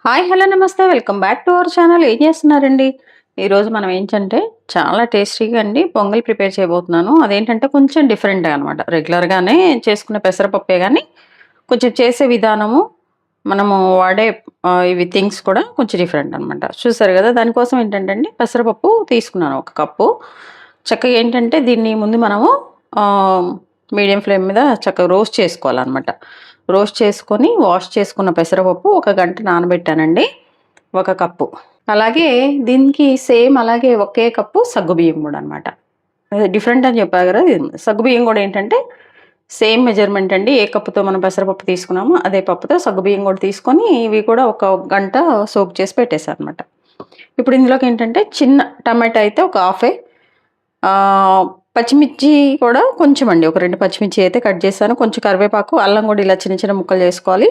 Hi hello నమస్తే welcome back to our channel. ఏం చేస్తున్నారండి? ఈరోజు మనం ఏంటంటే చాలా టేస్టీగా అండి పొంగల్ ప్రిపేర్ చేయబోతున్నాను. అదేంటంటే కొంచెం డిఫరెంట్గా అనమాట. రెగ్యులర్గానే చేసుకునే పెసరపప్పే కానీ కొంచెం చేసే విధానము మనము వాడే ఇవి థింగ్స్ కూడా కొంచెం డిఫరెంట్ అనమాట. చూసారు కదా, దానికోసం ఏంటంటే అండి పెసరపప్పు తీసుకున్నాను ఒక కప్పు. చక్కగా ఏంటంటే దీన్ని ముందు మనము మీడియం ఫ్లేమ్ మీద చక్కగా రోస్ట్ చేసుకోవాలన్నమాట. రోస్ట్ చేసుకొని వాష్ చేసుకున్న పెసరపప్పు ఒక గంట నానబెట్టానండి, ఒక కప్పు. అలాగే దీనికి సేమ్ అలాగే ఒకే కప్పు సగ్గుబియ్యం కూడా అనమాట. డిఫరెంట్ అని చెప్పారు కదా, సగ్గుబియ్యం కూడా ఏంటంటే సేమ్ మెజర్మెంట్ అండి. ఏ కప్పుతో మనం పెసరపప్పు తీసుకున్నామో అదే పప్పుతో సగ్గుబియ్యం కూడా తీసుకొని ఇవి కూడా ఒక గంట సోక్ చేసి పెట్టేశారు అనమాట. ఇప్పుడు ఇందులోకి ఏంటంటే చిన్న టమాటా అయితే ఒక హాఫే, పచ్చిమిర్చి కూడా కొంచెం అండి, ఒక 2 పచ్చిమిర్చి అయితే కట్ చేశాను. కొంచెం కరివేపాకు, అల్లం కూడా ఇలా చిన్న చిన్న ముక్కలు చేసుకోవాలి.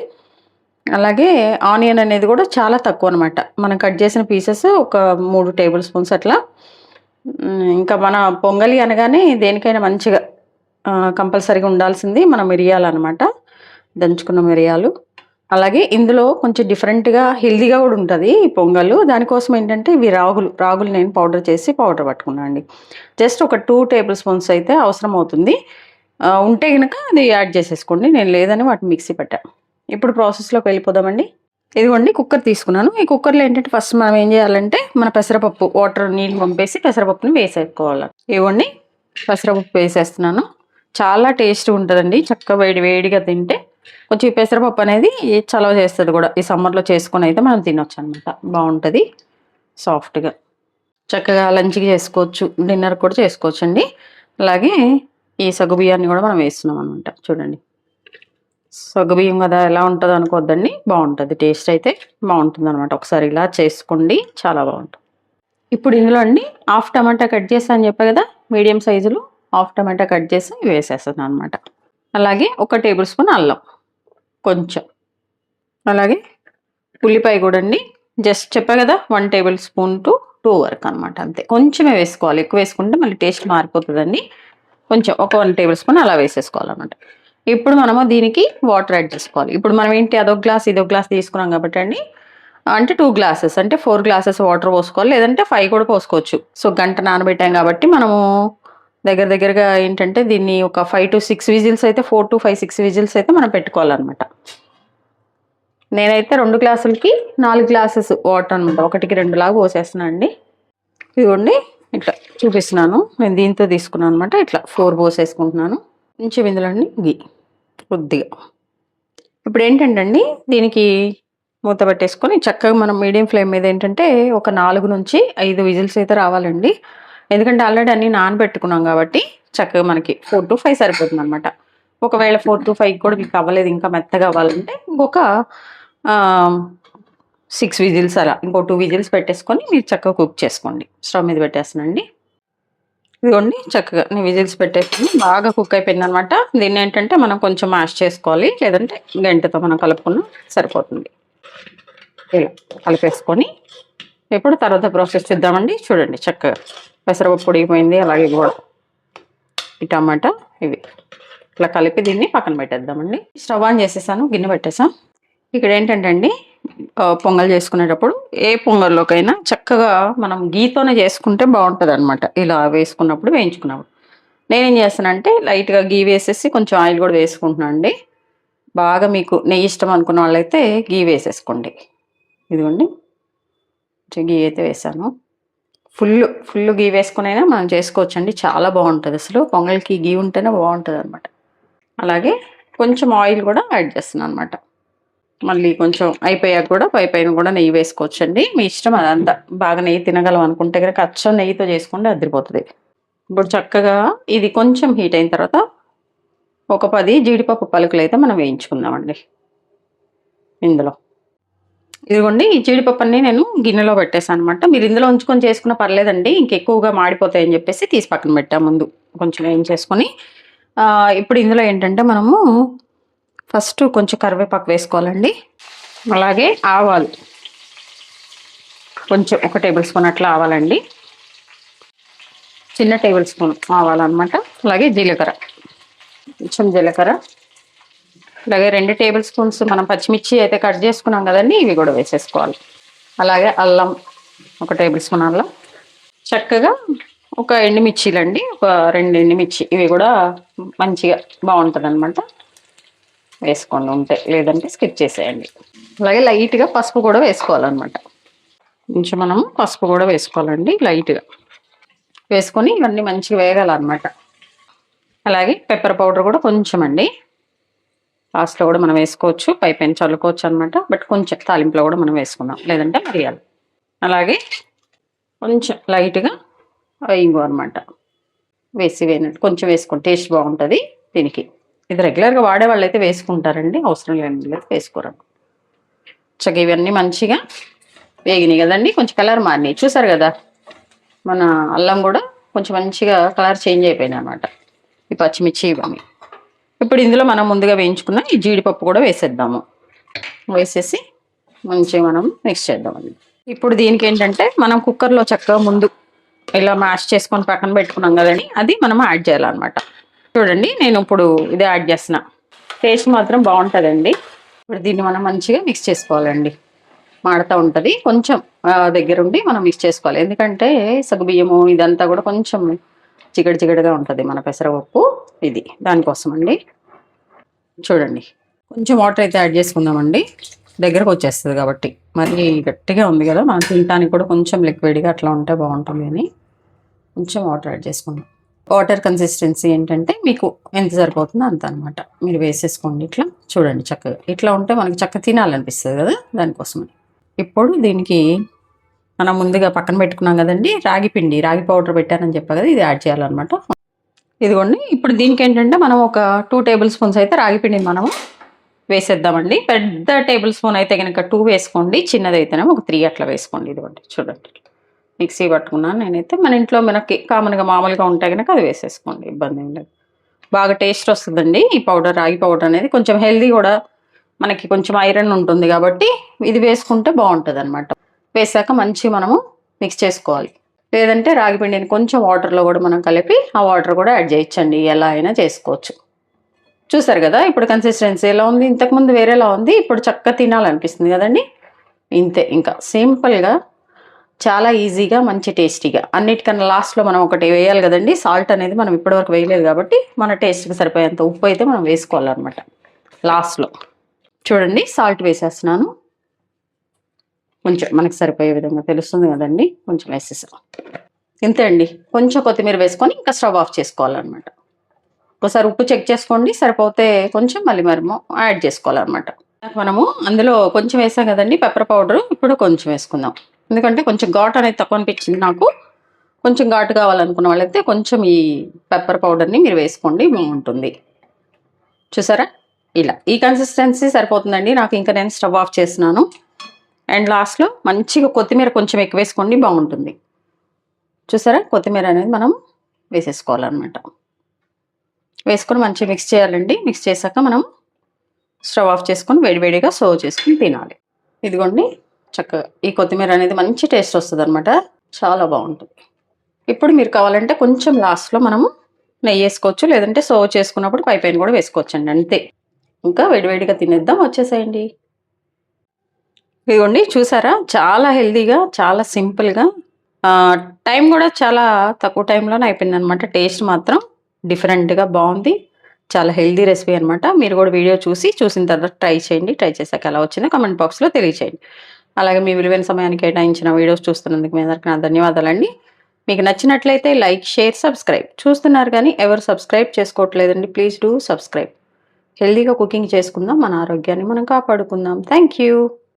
అలాగే ఆనియన్ అనేది కూడా చాలా తక్కువ అనమాట. మనం కట్ చేసిన పీసెస్ ఒక 3 టేబుల్ స్పూన్స్ అట్లా. ఇంకా మన పొంగలి అనగానే దేనికైనా మంచిగా కంపల్సరీగా ఉండాల్సింది మన మిరియాలన్నమాట, దంచుకున్న మిరియాలు. అలాగే ఇందులో కొంచెం డిఫరెంట్‌గా హెల్తీగా కూడా ఉంటది ఈ పొంగలు. దానికోసం ఏంటంటే ఇవి రాగులు నేను పౌడర్ పట్టుకున్నా అండి. జస్ట్ ఒక 2 టేబుల్ స్పూన్స్ అయితే అవసరం అవుతుంది. ఉంటే గనక అది యాడ్ చేసేసుకోండి. నేను లేదని వాటిని మిక్సీ పట్టా. ఇప్పుడు ప్రాసెస్‌లోకి వెళ్ళిపోదామండి. ఇదిగోండి కుక్కర్ తీసుకున్నాను. ఈ కుక్కర్‌లో ఏంటంటే ఫస్ట్ మనం ఏం చేయాలంటే మన పెసరపప్పు నీళ్ళు పంపేసి పెసరపప్పుని వేసేసుకోవాలి. ఇదిగోండి పెసరపప్పు వేసేస్తున్నాను. చాలా టేస్ట్‌గా ఉంటదండి. చక్కగా వేడి వేడిగా తింటే కొంచెం ఈ పెసరపప్పు అనేది చలవ చేస్తది కూడా. ఈ సమ్మర్‌లో చేసుకొని అయితే మనం తినొచ్చనమాట. బావుంటది సాఫ్ట్‌గా. చక్కగా లంచ్‌కి చేసుకోవచ్చు, డిన్నర్‌కి కూడా చేసుకోవచ్చండి. అలాగే ఈ సగ్గుబియ్యాన్ని కూడా మనం వేస్తున్నాం అనమాట. చూడండి, సగ్గుబియ్యం కదా ఎలా ఉంటదో అనుకోవద్దండి, బావుంటది. టేస్ట్ అయితే బావుంటుందనమాట. ఒకసారి ఇలా చేసుకోండి, చాలా బావుంటుంది. ఇప్పుడు ఇందులో అండి హాఫ్ టమాటా కట్ చేశా అని చెప్పా కదా, మీడియం సైజులో హాఫ్ టమాటా కట్ చేసి వేసేస్తున్నాను అనమాట. అలాగే ఒక టేబుల్ స్పూన్ అల్లం కొంచెం, అలాగే ఉల్లిపాయ కూడా అండి జస్ట్ చెప్పా కదా 1 టేబుల్ స్పూన్ టు 2 వరకు అనమాట, అంతే. కొంచెమే వేసుకోవాలి, ఎక్కువ వేసుకుంటే మళ్ళీ టేస్ట్ మారిపోతుందండి. కొంచెం ఒక 1 టేబుల్ స్పూన్ అలా వేసేసుకోవాలన్నమాట. ఇప్పుడు మనము దీనికి వాటర్ యాడ్ చేసుకోవాలి. ఇప్పుడు మనం ఏంటి అదొక గ్లాస్ ఇదొక గ్లాస్ తీసుకున్నాం కాబట్టి అండి, అంటే 2 గ్లాసెస్ అంటే 4 గ్లాసెస్ వాటర్ పోసుకోవాలి, లేదంటే 5 కూడా పోసుకోవచ్చు. సో గంట నానబెట్టాం కాబట్టి మనము దగ్గరగా ఏంటంటే దీన్ని ఒక 5-6 విజిల్స్ అయితే 4-5-6 విజిల్స్ అయితే మనం పెట్టుకోవాలన్నమాట. నేనైతే 2 గ్లాసులకి 4 గ్లాసెస్ వాటర్ అనమాట, 1కి 2 లాగా పోసేస్తున్నాను అండి. ఇదిగోండి ఇట్లా చూపిస్తున్నాను. నేను దీంతో తీసుకున్నాను అనమాట. ఇట్లా 4 పోసేసుకుంటున్నాను. కొంచెం ఇందులో అండి గీ కొద్దిగా. ఇప్పుడు ఏంటంటే అండి దీనికి మూత పెట్టేసుకొని చక్కగా మనం మీడియం ఫ్లేమ్ మీద ఏంటంటే ఒక 4-5 విజిల్స్ అయితే రావాలండి. ఎందుకంటే ఆల్రెడీ అన్నీ నానబెట్టుకున్నాం కాబట్టి చక్కగా మనకి 4-5 సరిపోతుంది అనమాట. ఒకవేళ 4-5 కూడా మీకు అవ్వలేదు, ఇంకా మెత్తగా అవ్వాలంటే ఇంకొక 6 విజిల్స్ అలా, ఇంకో 2 విజిల్స్ పెట్టేసుకొని మీరు చక్కగా కుక్ చేసుకోండి. స్టవ్ మీద పెట్టేస్తానండి. ఇదిగోండి చక్కగా నేను విజిల్స్ పెట్టేసుకుని బాగా కుక్ అయిపోయిందనమాట. దీన్ని ఏంటంటే మనం కొంచెం మ్యాష్ చేసుకోవాలి, లేదంటే గంటతో మనం కలుపుకున్న సరిపోతుంది. ఇలా కలిపేసుకొని ఇప్పుడు తర్వాత ప్రాసెస్ చేద్దామండి. చూడండి చక్కగా పెసరపప్పు ఉడికిపోయింది, అలాగే కూడా ఈ టమాటా ఇవి ఇట్లా కలిపి దీన్ని పక్కన పెట్టేద్దామండి. స్టవ్ ఆన్ చేసేసాను, గిన్నె పెట్టేసాం. ఇక్కడ ఏంటంటే అండి పొంగల్ చేసుకునేటప్పుడు ఏ పొంగల్లోకైనా చక్కగా మనం గీతోనే చేసుకుంటే బాగుంటుంది అనమాట. ఇలా వేసుకున్నప్పుడు వేయించుకున్నప్పుడు నేనేం చేస్తానంటే లైట్గా గీ వేసేసి కొంచెం ఆయిల్ కూడా వేసుకుంటున్నాను అండి. బాగా మీకు నెయ్యి ఇష్టం అనుకున్న వాళ్ళైతే గీ వేసేసుకోండి. ఇదిగోండి కొంచెం గీ అయితే వేసాను. ఫుల్ గీ వేసుకునైనా మనం చేసుకోవచ్చండి, చాలా బాగుంటుంది. అసలు పొంగల్కి గీ ఉంటేనే బాగుంటుంది అనమాట. అలాగే కొంచెం ఆయిల్ కూడా యాడ్ చేస్తున్నాను అనమాట. మళ్ళీ కొంచెం అయిపోయాక కూడా పైన కూడా నెయ్యి వేసుకోవచ్చండి, మీ ఇష్టం అదంతా. బాగా నెయ్యి తినగలం అనుకుంటే కనుక అచ్చం నెయ్యితో చేసుకుంటే అదిరిపోతుంది. ఇప్పుడు చక్కగా ఇది కొంచెం హీట్ అయిన తర్వాత ఒక 10 జీడిపప్పు పలుకులు అయితే మనం వేయించుకుందామండి ఇందులో. ఇదిగోండి ఈ జీడిపప్పు అన్ని నేను గిన్నెలో పెట్టేసాను అనమాట. మీరు ఇందులో ఉంచుకొని చేసుకున్న పర్లేదండి, ఇంకెక్కువగా మాడిపోతాయని చెప్పేసి తీసి పక్కన పెట్టా ముందు కొంచెం వేయించేసుకొని. ఇప్పుడు ఇందులో ఏంటంటే మనము ఫస్ట్ కొంచెం కరివేపాకు వేసుకోవాలండి. అలాగే ఆవాలు కొంచెం 1 టేబుల్ స్పూన్ అట్లా ఆవాలండి, చిన్న టేబుల్ స్పూన్ ఆవాలన్నమాట. అలాగే జీలకర్ర, కొంచెం జీలకర్ర, అలాగే 2 టేబుల్ స్పూన్స్ మనం పచ్చిమిర్చి అయితే కట్ చేసుకున్నాం కదండి, ఇవి కూడా వేసేసుకోవాలి. అలాగే అల్లం, 1 టేబుల్ స్పూన్ అల్లం. చక్కగా ఒక ఎండుమిర్చీలండి, ఒక 2 ఎండుమిర్చి, ఇవి కూడా మంచిగా బాగుంటుంది అనమాట. వేసుకోండి ఉంటే, లేదంటే స్కిప్ చేసేయండి. అలాగే లైట్గా పసుపు కూడా వేసుకోవాలన్నమాట. కొంచెం మనం పసుపు కూడా వేసుకోవాలండి లైట్గా. వేసుకొని ఇవన్నీ మంచిగా వేగాలన్నమాట. అలాగే పెప్పర్ పౌడర్ కూడా కొంచెం అండి, లాస్ట్లో కూడా మనం వేసుకోవచ్చు, పైపైన చల్లుకోవచ్చు అనమాట. బట్ కొంచెం తాలింపులో కూడా మనం వేసుకుందాం, లేదంటే మిరియాలు. అలాగే కొంచెం లైట్గా ఇంగు అనమాట వేసినట్టు కొంచెం వేసుకోండి, టేస్ట్ బాగుంటుంది దీనికి. ఇది రెగ్యులర్గా వాడే వాళ్ళు అయితే వేసుకుంటారండి, అవసరం లేని లేదు వేసుకోరు. చక్కగా ఇవన్నీ మంచిగా వేగినాయి కదండి, కొంచెం కలర్ మారినాయి చూసారు కదా. మన అల్లం కూడా కొంచెం మంచిగా కలర్ చేంజ్ అయిపోయినాయి అనమాట, ఈ పచ్చిమిర్చి ఇవన్నీ. ఇప్పుడు ఇందులో మనం ముందుగా వేయించుకున్న ఈ జీడిపప్పు కూడా వేసేద్దాము. వేసేసి మంచిగా మనం మిక్స్ చేద్దామండి. ఇప్పుడు దీనికి ఏంటంటే మనం కుక్కర్లో చక్కగా ముందు ఇలా మ్యాష్ చేసుకొని పక్కన పెట్టుకున్నాం కదండి, అది మనం యాడ్ చేయాలన్నమాట. చూడండి నేను ఇప్పుడు ఇదే యాడ్ చేస్తున్నా, టేస్ట్ మాత్రం బాగుంటుందండి. ఇప్పుడు దీన్ని మనం మంచిగా మిక్స్ చేసుకోవాలండి. మాడుతూ ఉంటుంది, కొంచెం దగ్గరుండి మనం మిక్స్ చేసుకోవాలి. ఎందుకంటే సగ్గుబియ్యము ఇదంతా కూడా కొంచెం చిగడగా ఉంటుంది మన పెసరపప్పు, ఇది దానికోసం అండి. చూడండి కొంచెం వాటర్ అయితే యాడ్ చేసుకుందామండి, దగ్గరకు వచ్చేస్తుంది కాబట్టి. మరి గట్టిగా ఉంది కదా, మనం తినడానికి కూడా కొంచెం లిక్విడ్గా అట్లా ఉంటే బాగుంటుంది అని కొంచెం వాటర్ యాడ్ చేసుకుందాం. వాటర్ కన్సిస్టెన్సీ ఏంటంటే మీకు ఎంత సరిపోతుందో అంత అనమాట, మీరు వేసేసుకోండి. ఇట్లా చూడండి చక్కగా ఇట్లా ఉంటే మనకి చక్కగా తినాలనిపిస్తుంది కదా, దానికోసమని. ఇప్పుడు దీనికి మనం ముందుగా పక్కన పెట్టుకున్నాం కదండి రాగి పిండి, రాగి పౌడర్ పెట్టానని చెప్పా కదా, ఇది యాడ్ చేయాలన్నమాట. ఇదిగోండి ఇప్పుడు దీనికి ఏంటంటే మనం ఒక 2 టేబుల్ స్పూన్స్ అయితే రాగి పిండిని మనము వేసేద్దామండి. పెద్ద టేబుల్ స్పూన్ అయితే కనుక 2 వేసుకోండి, చిన్నది అయితేనేమో ఒక 3 అట్లా వేసుకోండి. ఇదిగోండి చూడండి మిక్సీ పట్టుకున్నాను నేనైతే. మన ఇంట్లో మనకి కామన్గా మామూలుగా ఉంటే కనుక అది వేసేసుకోండి, ఇబ్బంది ఏం లేదు. బాగా టేస్ట్ వస్తుందండి ఈ పౌడర్, రాగి పౌడర్ అనేది. కొంచెం హెల్దీ కూడా, మనకి కొంచెం ఐరన్ ఉంటుంది కాబట్టి ఇది వేసుకుంటే బాగుంటుంది అనమాట. వేసాక మంచిగా మనము మిక్స్ చేసుకోవాలి. లేదంటే రాగి పిండిని కొంచెం వాటర్లో కూడా మనం కలిపి ఆ వాటర్ కూడా యాడ్ చేయొచ్చండి, ఎలా అయినా చేసుకోవచ్చు. చూసారు కదా ఇప్పుడు కన్సిస్టెన్సీ ఎలా ఉంది, ఇంతకుముందు వేరేలా ఉంది, ఇప్పుడు చక్కగా తినాలనిపిస్తుంది కదండి. ఇంతే, ఇంకా సింపుల్గా చాలా ఈజీగా మంచి టేస్టీగా. అన్నిటికన్నా లాస్ట్లో మనం ఒకటి వేయాలి కదండి, సాల్ట్ అనేది మనం ఇప్పటివరకు వేయలేదు కాబట్టి మన టేస్ట్కి సరిపోయేంత ఉప్పు అయితే మనం వేసుకోవాలన్నమాట లాస్ట్లో. చూడండి సాల్ట్ వేసేస్తున్నాను, కొంచెం మనకి సరిపోయే విధంగా తెలుస్తుంది కదండి, కొంచెం వేసేసాం. ఇంతే అండి, కొంచెం కొత్తిమీర వేసుకొని ఇంకా స్టవ్ ఆఫ్ చేసుకోవాలన్నమాట. ఒకసారి ఉప్పు చెక్ చేసుకోండి, సరిపోతే కొంచెం మళ్ళీ మరేమో యాడ్ చేసుకోవాలన్నమాట. మనము అందులో కొంచెం వేసాం కదండి పెప్పర్ పౌడర్, ఇప్పుడు కొంచెం వేసుకుందాం. ఎందుకంటే కొంచెం ఘాటు అనేది తక్కువ అనిపించింది నాకు. కొంచెం ఘాటు కావాలనుకున్న వాళ్ళైతే కొంచెం ఈ పెప్పర్ పౌడర్ని మీరు వేసుకోండి, బాగుంటుంది. చూసారా ఇలా ఈ కన్సిస్టెన్సీ సరిపోతుందండి నాకు. ఇంకా నేను స్టవ్ ఆఫ్ చేస్తున్నాను. అండ్ లాస్ట్లో మంచిగా కొత్తిమీర కొంచెం ఎక్కువ వేసుకోండి, బాగుంటుంది. చూసారా కొత్తిమీర అనేది మనం వేసేసుకోవాలన్నమాట. వేసుకొని మంచిగా మిక్స్ చేయాలండి. మిక్స్ చేశాక మనం స్టవ్ ఆఫ్ చేసుకొని వేడివేడిగా సర్వ్ చేసుకుని తినాలి. ఇదిగోండి చక్కగా ఈ కొత్తిమీర అనేది మంచి టేస్ట్ వస్తుంది అనమాట, చాలా బాగుంటుంది. ఇప్పుడు మీరు కావాలంటే కొంచెం లాస్ట్లో మనము నెయ్యి వేసుకోవచ్చు, లేదంటే సర్వ్ చేసుకున్నప్పుడు పైపైన కూడా వేసుకోవచ్చండి, అంతే. ఇంకా వేడివేడిగా తినేద్దాం, వచ్చేసేయండి. ఇదిగోండి చూసారా చాలా హెల్తీగా, చాలా సింపుల్గా, టైం కూడా చాలా తక్కువ టైంలోనే అయిపోయింది అనమాట. టేస్ట్ మాత్రం డిఫరెంట్గా బాగుంది, చాలా హెల్తీ రెసిపీ అనమాట. మీరు కూడా వీడియో చూసిన తర్వాత ట్రై చేయండి. ట్రై చేశాక ఎలా వచ్చిందో కామెంట్ బాక్స్లో తెలియచేయండి. అలాగే మీ విలువైన సమయానికి కేటాయించిన వీడియోస్ చూస్తున్నందుకు మీ అందరికీ నా ధన్యవాదాలండి. మీకు నచ్చినట్లయితే లైక్, షేర్, సబ్స్క్రైబ్. చూస్తున్నారు కానీ ఎవరు సబ్స్క్రైబ్ చేసుకోవట్లేదండి, ప్లీజ్ డూ సబ్స్క్రైబ్. హెల్తీగా కుకింగ్ చేసుకుందాం, మన ఆరోగ్యాన్ని మనం కాపాడుకుందాం. Thank you.